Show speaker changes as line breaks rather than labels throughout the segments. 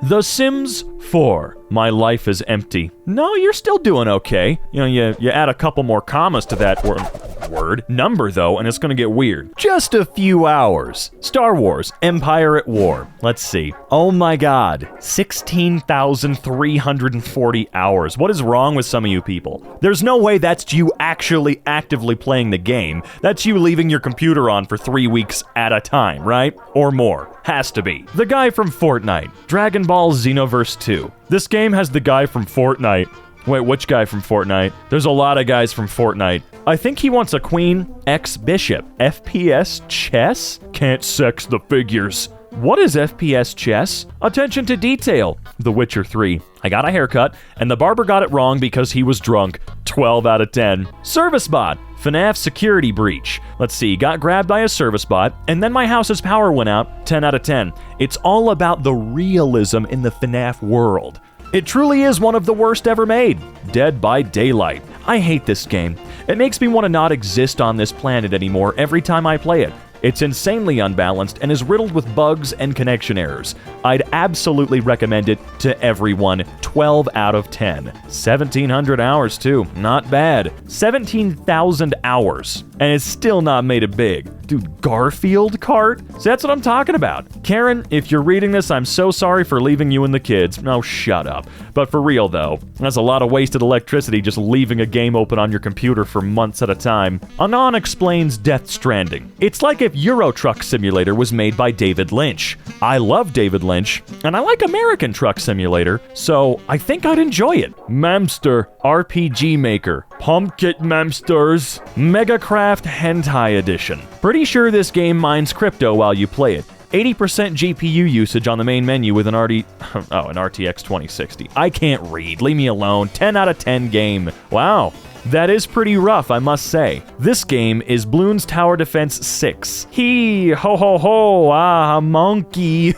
The Sims 4. My life is empty. No, you're still doing okay. You know, you add a couple more commas to that number though, and it's gonna get weird. Just a few hours. Star Wars, Empire at War. Let's see. Oh my god. 16,340 hours. What is wrong with some of you people? There's no way that's you actually actively playing the game. That's you leaving your computer on for 3 weeks at a time, right? Or more. Has to be. The guy from Fortnite. Dragon Ball Xenoverse 2. This game has the guy from Fortnite. Wait, which guy from Fortnite? There's a lot of guys from Fortnite. I think he wants a queen, ex-bishop. FPS chess? Can't sex the figures. What is FPS chess? Attention to detail. The Witcher 3. I got a haircut, and the barber got it wrong because he was drunk. 12 out of 10. Service bot. FNAF security breach. Let's see, got grabbed by a service bot, and then my house's power went out. 10 out of 10. It's all about the realism in the FNAF world. It truly is one of the worst ever made. Dead by Daylight. I hate this game. It makes me want to not exist on this planet anymore every time I play it. It's insanely unbalanced and is riddled with bugs and connection errors. I'd absolutely recommend it to everyone. 12 out of 10. 1,700 hours too. Not bad. 17,000 hours. And it's still not made it big. Dude, Garfield cart? So that's what I'm talking about. Karen, if you're reading this, I'm so sorry for leaving you and the kids. No, shut up. But for real though, that's a lot of wasted electricity just leaving a game open on your computer for months at a time. Anon explains Death Stranding. It's like if Euro Truck Simulator was made by David Lynch. I love David Lynch, and I like American Truck Simulator, so I think I'd enjoy it. Mamster, RPG Maker, Pumpkin Mamsters, Megacraft Hentai Edition. Pretty sure this game mines crypto while you play it. 80% GPU usage on the main menu with an RTX 2060. I can't read, leave me alone. 10 out of 10 game. Wow. That is pretty rough, I must say. This game is Bloons Tower Defense 6. Hee, ho ho ho, ah, monkey.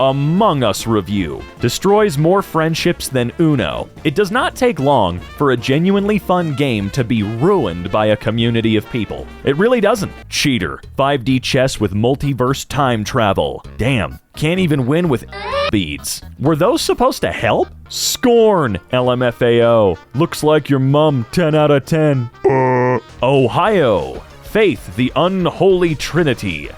Among Us review. Destroys more friendships than Uno. It does not take long for a genuinely fun game to be ruined by a community of people. It really doesn't. Cheater. 5D chess with multiverse time travel. Damn. Can't even win with beads. Were those supposed to help? Scorn. LMFAO. Looks like your mum. 10 out of 10. Ohio. Faith, the Unholy Trinity.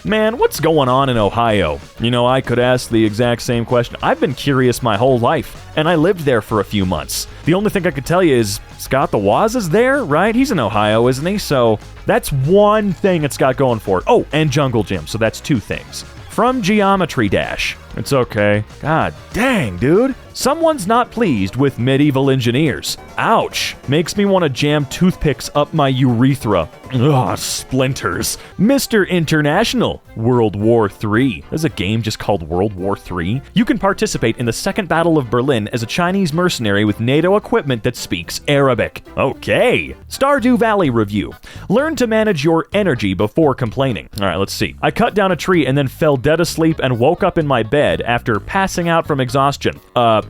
Man, what's going on in Ohio? You know, I could ask the exact same question. I've been curious my whole life, and I lived there for a few months. The only thing I could tell you is Scott the Woz is there, right? He's in Ohio, isn't he? So that's one thing it's got going for it. Oh, and Jungle Gym, so that's two things. From Geometry Dash. It's okay. God dang, dude. Someone's not pleased with medieval engineers. Ouch. Makes me want to jam toothpicks up my urethra. Ugh, splinters. Mr. International. World War III. There's a game just called World War III. You can participate in the Second Battle of Berlin as a Chinese mercenary with NATO equipment that speaks Arabic. Okay. Stardew Valley review. Learn to manage your energy before complaining. All right, let's see. I cut down a tree and then fell dead asleep and woke up in my bed after passing out from exhaustion.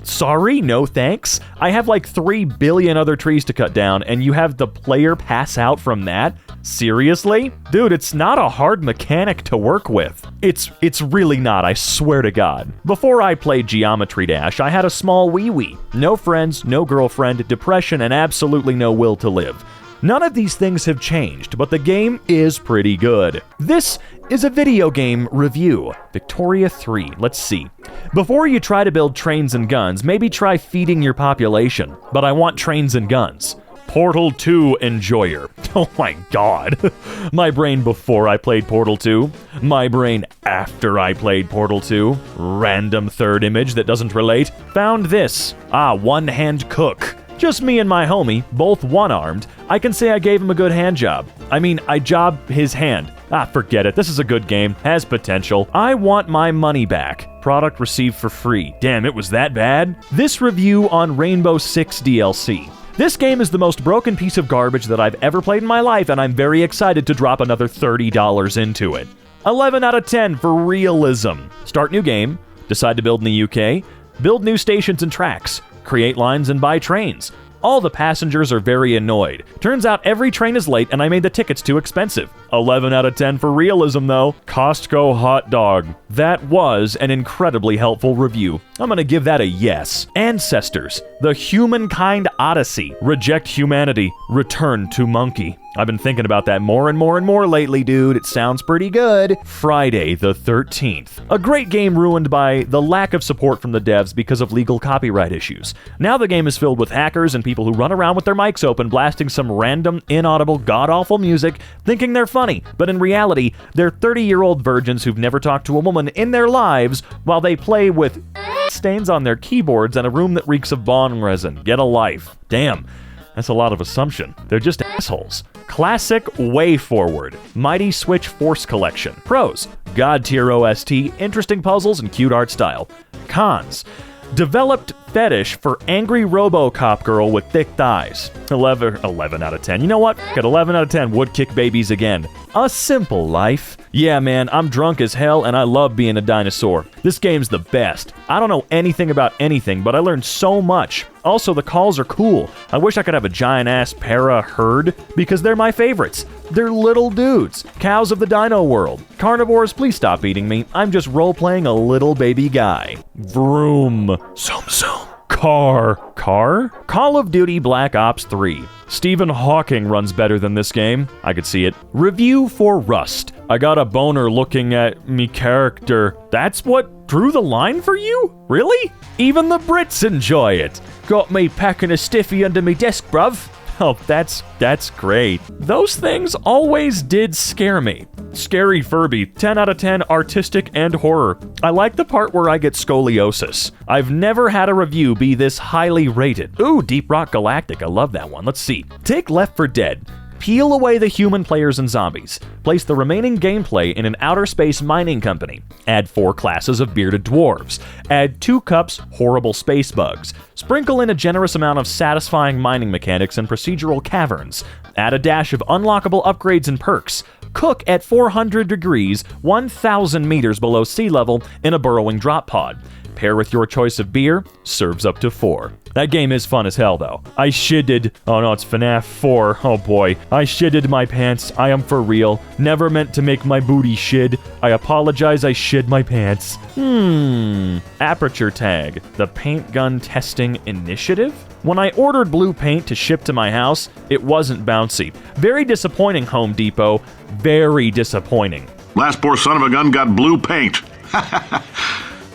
Sorry, no thanks. I have like 3 billion other trees to cut down, and you have the player pass out from that? Seriously? Dude, it's not a hard mechanic to work with. It's really not, I swear to God. Before I played Geometry Dash, I had a small wee-wee. No friends, no girlfriend, depression, and absolutely no will to live. None of these things have changed, but the game is pretty good. This is a video game review. Victoria 3. Let's see. Before you try to build trains and guns, maybe try feeding your population. But I want trains and guns. Portal 2 enjoyer. Oh my god. My brain before I played Portal 2. My brain after I played Portal 2. Random third image that doesn't relate. Found this. One-hand cook. Just me and my homie, both one-armed. I can say I gave him a good hand job. I mean, I jobbed his hand. Forget it. This is a good game. Has potential. I want my money back. Product received for free. Damn, it was that bad? This review on Rainbow Six DLC. This game is the most broken piece of garbage that I've ever played in my life, and I'm very excited to drop another $30 into it. 11 out of 10 for realism. Start new game. Decide to build in the UK. Build new stations and tracks. Create lines and buy trains. All the passengers are very annoyed. Turns out every train is late and I made the tickets too expensive. 11 out of 10 for realism though. Costco hot dog. That was an incredibly helpful review. I'm gonna give that a yes. Ancestors. The Humankind Odyssey. Reject humanity. Return to monkey. I've been thinking about that more and more and more lately, dude. It sounds pretty good. Friday the 13th. A great game ruined by the lack of support from the devs because of legal copyright issues. Now the game is filled with hackers and people who run around with their mics open blasting some random, inaudible, god-awful music thinking they're funny, but in reality, they're 30-year-old virgins who've never talked to a woman in their lives while they play with stains on their keyboards and a room that reeks of bong resin. Get a life. Damn. That's a lot of assumption. They're just assholes. Classic Way Forward. Mighty Switch Force Collection. Pros. God tier OST, interesting puzzles, and cute art style. Cons. Developed fetish for angry RoboCop girl with thick thighs. 11 out of 10. You know what? Got 11 out of 10 would kick babies again. A simple life. Yeah, man, I'm drunk as hell and I love being a dinosaur. This game's the best. I don't know anything about anything, but I learned so much. Also, the calls are cool. I wish I could have a giant-ass para herd, because they're my favorites. They're little dudes. Cows of the dino world. Carnivores, please stop eating me. I'm just role-playing a little baby guy. Vroom. Zoom zoom. Car. Call of Duty Black Ops 3. Stephen Hawking runs better than this game. I could see it. Review for Rust. I got a boner looking at me character. That's what drew the line for you? Really? Even the Brits enjoy it. Got me packing a stiffy under me desk, bruv. Oh, that's great. Those things always did scare me. Scary Furby, 10 out of 10, artistic and horror. I like the part where I get scoliosis. I've never had a review be this highly rated. Ooh, Deep Rock Galactic, I love that one. Let's see. Take Left 4 Dead. Peel away the human players and zombies. Place the remaining gameplay in an outer space mining company. Add 4 classes of bearded dwarves. Add 2 cups horrible space bugs. Sprinkle in a generous amount of satisfying mining mechanics and procedural caverns. Add a dash of unlockable upgrades and perks. Cook at 400 degrees, 1,000 meters below sea level in a burrowing drop pod. Pair with your choice of beer, serves up to 4. That game is fun as hell, though. I shidded. Oh no, it's FNAF 4. Oh boy. I shidded my pants. I am for real. Never meant to make my booty shid. I apologize, I shid my pants. Aperture Tag. The Paint Gun Testing Initiative? When I ordered blue paint to ship to my house, it wasn't bouncy. Very disappointing, Home Depot. Very disappointing.
Last poor son of a gun got blue paint.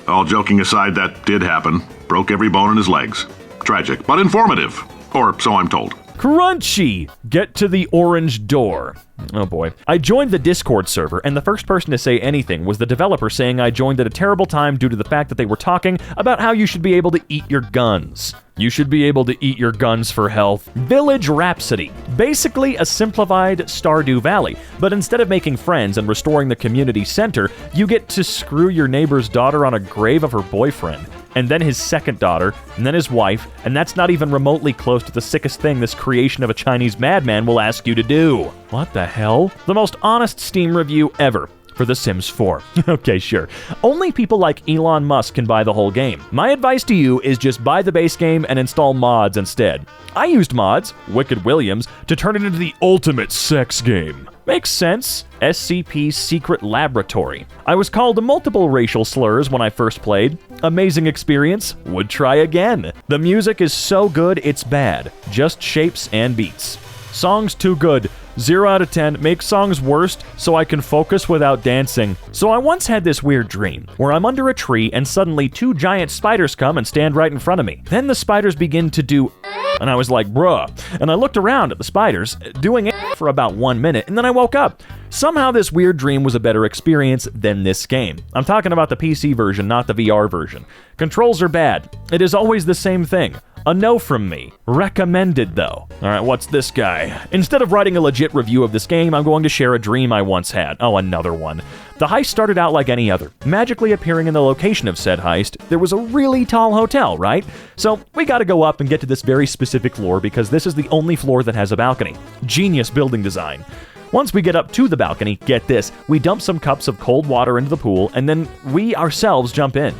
All joking aside, that did happen. Broke every bone in his legs. Tragic, but informative. Or so I'm told.
Crunchy! Get to the orange door. Oh boy. I joined the Discord server, and the first person to say anything was the developer saying I joined at a terrible time due to the fact that they were talking about how you should be able to eat your guns. You should be able to eat your guns for health. Village Rhapsody. Basically a simplified Stardew Valley, but instead of making friends and restoring the community center, you get to screw your neighbor's daughter on a grave of her boyfriend, and then his second daughter, and then his wife, and that's not even remotely close to the sickest thing this creation of a Chinese madman will ask you to do. What the hell? The most honest Steam review ever. For The Sims 4. Okay, sure. Only people like Elon Musk can buy the whole game. My advice to you is just buy the base game and install mods instead. I used mods, Wicked Williams, to turn it into the ultimate sex game. Makes sense. SCP's Secret Laboratory. I was called multiple racial slurs when I first played. Amazing experience. Would try again. The music is so good it's bad. Just shapes and beats. Songs too good. 0 out of 10, make songs worst so I can focus without dancing. So I once had this weird dream, where I'm under a tree and suddenly 2 giant spiders come and stand right in front of me. Then the spiders begin to do and I was like, bruh. And I looked around at the spiders, doing it for about 1 minute, and then I woke up. Somehow this weird dream was a better experience than this game. I'm talking about the PC version, not the VR version. Controls are bad. It is always the same thing. A no from me. Recommended, though. Alright, what's this guy? Instead of writing a legit review of this game, I'm going to share a dream I once had. Oh, another one. The heist started out like any other. Magically appearing in the location of said heist, there was a really tall hotel, right? So, we gotta go up and get to this very specific floor because this is the only floor that has a balcony. Genius building design. Once we get up to the balcony, get this, we dump some cups of cold water into the pool, and then we ourselves jump in.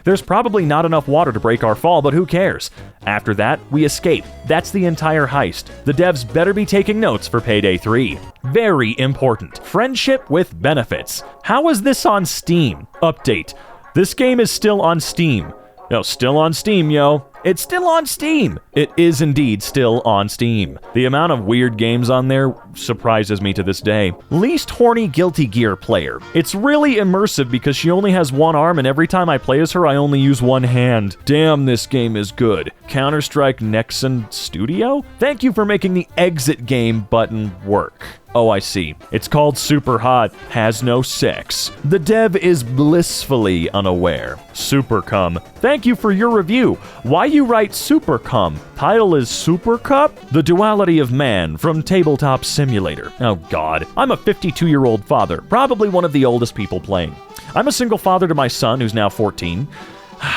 There's probably not enough water to break our fall, but who cares? After that, we escape. That's the entire heist. The devs better be taking notes for Payday 3. Very important. Friendship with benefits. How is this on Steam? Update. This game is still on Steam. No, still on Steam, yo. It's still on Steam. It is indeed still on Steam. The amount of weird games on there surprises me to this day. Least horny Guilty Gear player. It's really immersive because she only has one arm, and every time I play as her, I only use one hand. Damn, this game is good. Counter-Strike Nexon Studio? Thank you for making the exit game button work. Oh, I see. It's called Super Hot, has no sex. The dev is blissfully unaware. Supercum. Thank you for your review. Why you write Supercum? Title is Super Cup? The Duality of Man from Tabletop Simulator. Oh god. I'm a 52-year-old father, probably one of the oldest people playing. I'm a single father to my son, who's now 14.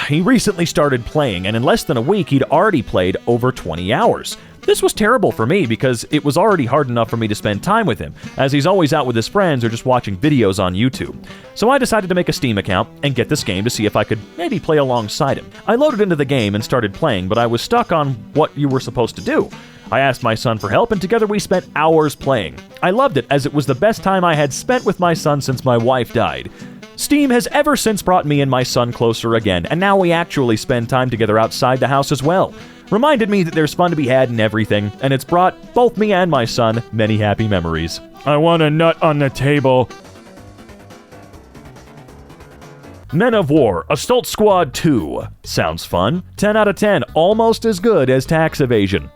He recently started playing, and in less than a week, he'd already played over 20 hours. This was terrible for me because it was already hard enough for me to spend time with him, as he's always out with his friends or just watching videos on YouTube. So I decided to make a Steam account and get this game to see if I could maybe play alongside him. I loaded into the game and started playing, but I was stuck on what you were supposed to do. I asked my son for help, and together we spent hours playing. I loved it, as it was the best time I had spent with my son since my wife died. Steam has ever since brought me and my son closer again, and now we actually spend time together outside the house as well. Reminded me that there's fun to be had in everything, and it's brought both me and my son many happy memories. I want a nut on the table. Men of War, Assault Squad 2. Sounds fun. 10 out of 10, almost as good as Tax Evasion.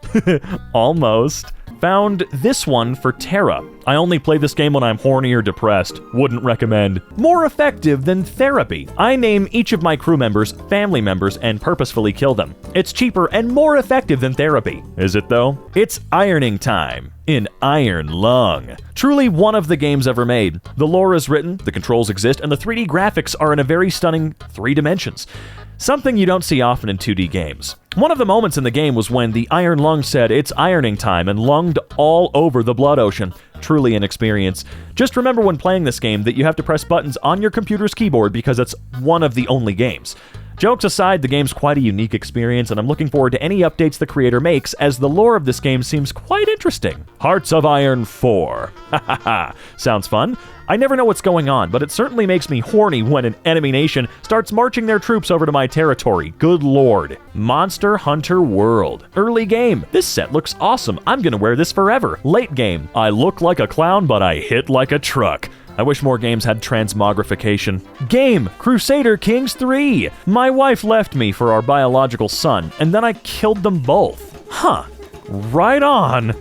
Almost. Found this one for Terra. I only play this game when I'm horny or depressed. Wouldn't recommend. More effective than therapy. I name each of my crew members family members and purposefully kill them. It's cheaper and more effective than therapy. Is it though? It's ironing time in Iron Lung. Truly one of the games ever made. The lore is written, the controls exist, and the 3D graphics are in a very stunning 3 dimensions. Something you don't see often in 2D games. One of the moments in the game was when the Iron Lung said it's ironing time and lunged all over the blood ocean. Truly an experience. Just remember when playing this game that you have to press buttons on your computer's keyboard because it's one of the only games. Jokes aside, the game's quite a unique experience, and I'm looking forward to any updates the creator makes, as the lore of this game seems quite interesting. Hearts of Iron 4. Hahaha. Sounds fun. I never know what's going on, but it certainly makes me horny when an enemy nation starts marching their troops over to my territory. Good lord. Monster Hunter World. Early game. This set looks awesome. I'm gonna wear this forever. Late game. I look like a clown, but I hit like a truck. I wish more games had transmogrification. Game, Crusader Kings 3. My wife left me for our biological son, and then I killed them both. Huh. Right on.